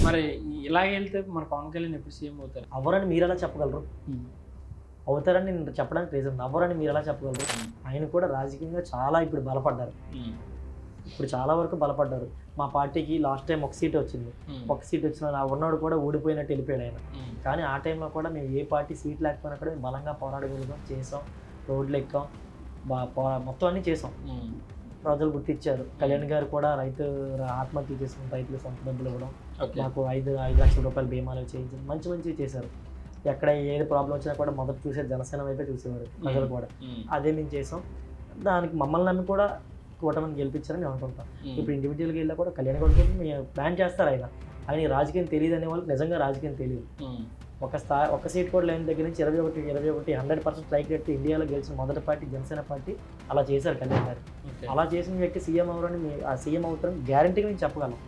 మరి ఇలాగ వెళ్తే మన పవన్ కళ్యాణ్ ఎప్పుడు సీఎం అవుతారు? అవ్వరని మీరు ఎలా చెప్పగలరు? అవుతారని నేను చెప్పడానికి రీజన్, అవ్వరని మీరు ఎలా చెప్పగలరు? ఆయన కూడా రాజకీయంగా చాలా ఇప్పుడు బలపడ్డారు, ఇప్పుడు చాలా వరకు బలపడ్డారు. మా పార్టీకి లాస్ట్ టైం ఒక సీట్ వచ్చింది, ఒక సీట్ వచ్చిన ఉన్నవాడు కూడా ఓడిపోయినట్టు వెళ్ళిపోయాడు ఆయన. కానీ ఆ టైంలో కూడా మేము ఏ పార్టీ సీట్ లేకపోయినా కూడా మేము బలంగా పోరాడగలిగాం, చేసాం, రోడ్లు ఎక్కాం, మొత్తం అన్నీ చేసాం. ప్రజలు గుర్తించారు. కళ్యాణ్ గారు కూడా ఆత్మహత్య చేసుకున్న రైతులు సొంత డబ్బులు ఇవ్వడం, మాకు 5 లక్షల రూపాయలు బీమాలు చేయించడం, మంచిగా చేశారు. ఎక్కడ ఏది ప్రాబ్లం వచ్చినా కూడా మొదట చూసేది జనసేన వైపే చూసేవారు ప్రజలు కూడా. అదే మేము చేసాం. దానికి మమ్మల్ని నమ్మి కూడా కూటమిని గెలిపించారని మేము అనుకుంటాం. ఇప్పుడు ఇండివిజువల్గా వెళ్ళా కూడా కళ్యాణ్ గారు మేము ప్లాన్ చేస్తారు. ఆయన రాజకీయం తెలియదు అనే వాళ్ళకి నిజంగా రాజకీయం తెలియదు. ఒక సీట్ కూడా లేని దగ్గర నుంచి 21 100% స్ట్రైక్ రేట్ ఇండియాలో గెలిచిన మొదటి పార్టీ జనసేన పార్టీ. అలా చేశారు కళ్యాణ్ గారు. అలా చేసిన వ్యక్తి సీఎం అవుతారని గ్యారంటీగా మేము చెప్పగలం.